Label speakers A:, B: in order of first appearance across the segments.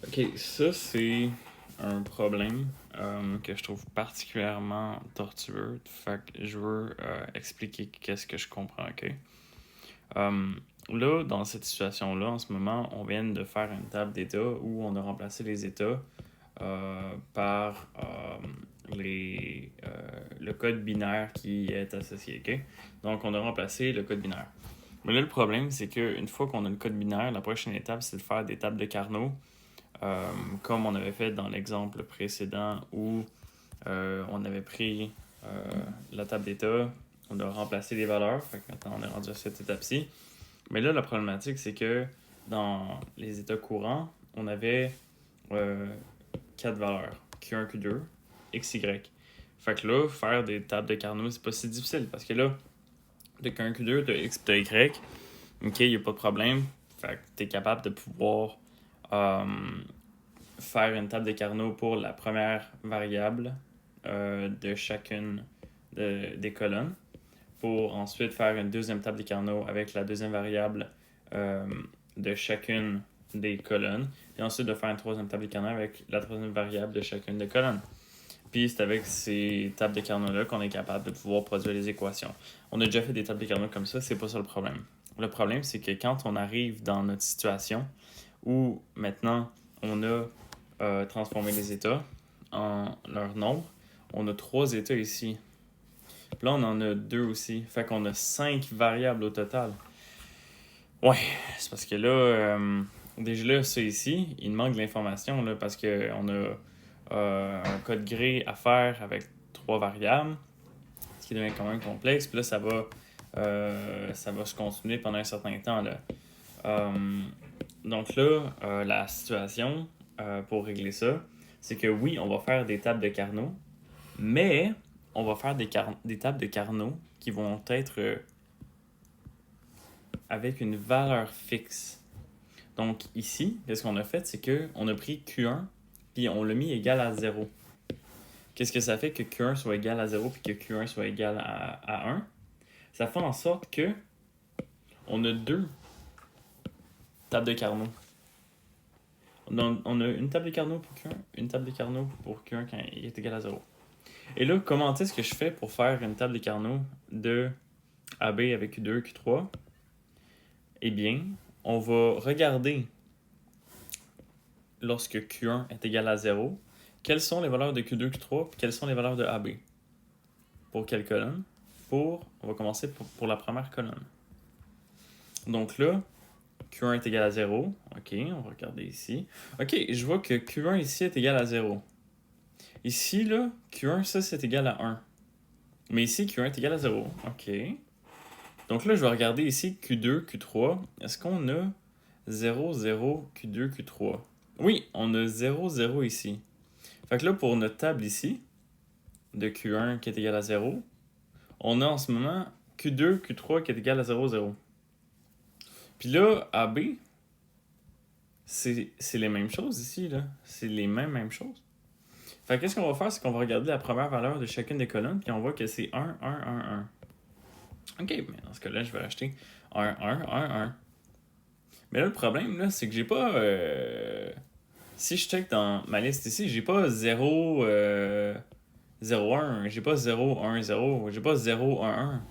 A: Ok, ça c'est un problème que je trouve particulièrement tortueux. Fait que je veux expliquer qu'est-ce que je comprends, ok? Euh, Là, dans cette situation-là, en ce moment, on vient de faire une table d'état où on a remplacé les états par le code binaire qui est associé, ok? Donc, on a remplacé le code binaire. Mais là, le problème, c'est qu'une fois qu'on a le code binaire, la prochaine étape, c'est de faire des tables de Carnot comme on avait fait dans l'exemple précédent où on avait pris la table d'état, on a remplacé les valeurs, fait que maintenant on est rendu à cette étape-ci. Mais là, la problématique, c'est que dans les états courants, on avait euh, 4 valeurs, Q1, Q2, X, Y. Fait que là, faire des tables de Carnot, c'est pas si difficile parce que là, de Q1, Q2, de X, de Y, ok, il n'y a pas de problème. Fait que tu es capable de pouvoir euh, faire une table de Carnot pour la première variable de chacune des colonnes, pour ensuite faire une deuxième table de Carnot avec la deuxième variable euh, de chacune des colonnes, et ensuite de faire une troisième table de Carnot avec la troisième variable de chacune des colonnes. Puis c'est avec ces tables de Carnot-là qu'on est capable de pouvoir produire les équations. On a déjà fait des tables de Carnot comme ça, c'est pas ça le problème. Le problème, c'est que quand on arrive dans notre situation où maintenant on a transformé les états en leur nombre, on a 3 états ici. Puis là, on en a 2 aussi. Fait qu'on a 5 variables au total. Ouais, c'est parce que là, déjà là, ça ici, il manque de l'information là, parce qu'on a un code gré à faire avec 3 variables, ce qui devient quand même complexe. Puis là, ça va se continuer pendant un certain temps. Là. Euh, donc là, la situation pour régler ça, c'est que oui, on va faire des tables de Carnot, mais on va faire des tables de Carnot qui vont être avec une valeur fixe. Donc ici, ce qu'on a fait, c'est qu'on a pris Q1 puis on l'a mis égal à 0. Qu'est-ce que ça fait que Q1 soit égal à 0 puis que Q1 soit égal à 1? Ça fait en sorte que on a 2 tables de Carnot. On a une table de Carnot pour Q1, une table de Carnot pour Q1 quand il est égal à 0. Et là, comment est-ce que je fais pour faire une table de Carnot de AB avec Q2, Q3? Eh bien, on va regarder lorsque Q1 est égal à 0, quelles sont les valeurs de Q2, Q3, puis quelles sont les valeurs de AB. Pour quelle colonne? On va commencer pour la première colonne. Donc là, Q1 est égal à 0. Ok, on va regarder ici. Ok, je vois que Q1 ici est égal à 0. Ici, là, Q1, ça, c'est égal à 1. Mais ici, Q1 est égal à 0. Ok. Donc là, je vais regarder ici Q2, Q3. Est-ce qu'on a 0, 0, Q2, Q3? Oui, on a 0, 0 ici. Fait que là, pour notre table ici, de Q1 qui est égal à 0, on a en ce moment Q2, Q3 qui est égal à 0, 0. Puis là, AB, c'est les mêmes choses ici, là. C'est les mêmes choses. Fait que qu'est-ce qu'on va faire, c'est qu'on va regarder la première valeur de chacune des colonnes, puis on voit que c'est 1, 1, 1, 1. Ok, mais dans ce cas-là, je vais acheter 1, 1, 1, 1. Mais là, le problème, là, c'est que j'ai pas... Si je check dans ma liste ici, j'ai pas 0, 0, 1. J'ai pas 0, 1, 0. J'ai pas 0, 1,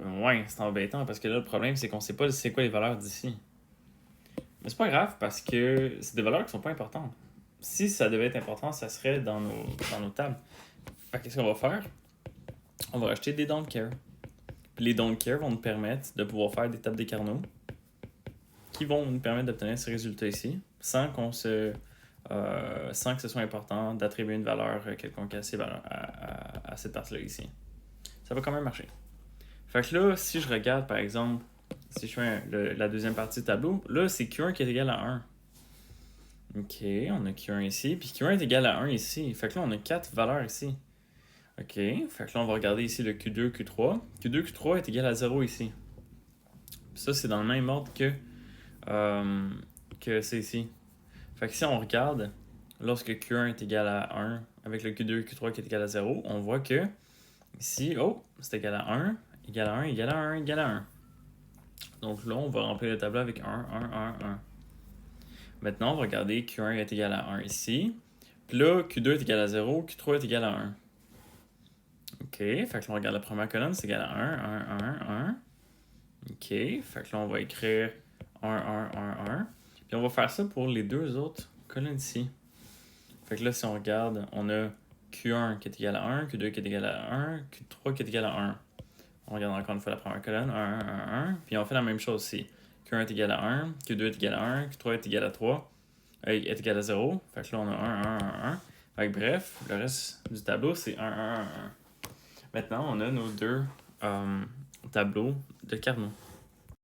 A: 1. Ouais, c'est embêtant parce que là, le problème, c'est qu'on sait pas c'est quoi les valeurs d'ici. Mais c'est pas grave parce que c'est des valeurs qui sont pas importantes. Si ça devait être important, ça serait dans nos tables. Fait qu'est-ce qu'on va faire? On va acheter des don't care. Puis les don't care vont nous permettre de pouvoir faire des tables des Carnot qui vont nous permettre d'obtenir ce résultat ici sans que ce soit important d'attribuer une valeur quelconque à cette partie-là ici. Ça va quand même marcher. Fait que là, si je regarde par exemple, si je fais la deuxième partie du tableau, là c'est Q1 qui est égal à 1. Ok, on a Q1 ici, puis Q1 est égal à 1 ici. Fait que là, on a 4 valeurs ici. Ok, fait que là, on va regarder ici le Q2, Q3. Q2, Q3 est égal à 0 ici. Puis ça, c'est dans le même ordre que c'est ici. Fait que si on regarde, lorsque Q1 est égal à 1 avec le Q2, Q3 qui est égal à 0, on voit que ici, oh, c'est égal à 1, égal à 1, égal à 1, égal à 1. Donc là, on va remplir le tableau avec 1, 1, 1, 1. Maintenant, on va regarder Q1 est égal à 1 ici. Puis là, Q2 est égal à 0, Q3 est égal à 1. OK, fait que là, on regarde la première colonne, c'est égal à 1, 1, 1, 1. OK, fait que là, on va écrire 1, 1, 1, 1. Puis on va faire ça pour les deux autres colonnes ici. Fait que là, si on regarde, on a Q1 qui est égal à 1, Q2 qui est égal à 1, Q3 qui est égal à 1. On regarde encore une fois la première colonne, 1, 1, 1, 1. Puis on fait la même chose ici. Q1 est égal à 1, Q2 est égal à 1, Q3 est égal à 3, est égal à 0. Fait que là, on a 1, 1, 1, 1. Fait que bref, le reste du tableau, c'est 1, 1, 1, 1. Maintenant, on a nos deux tableaux de Carnot.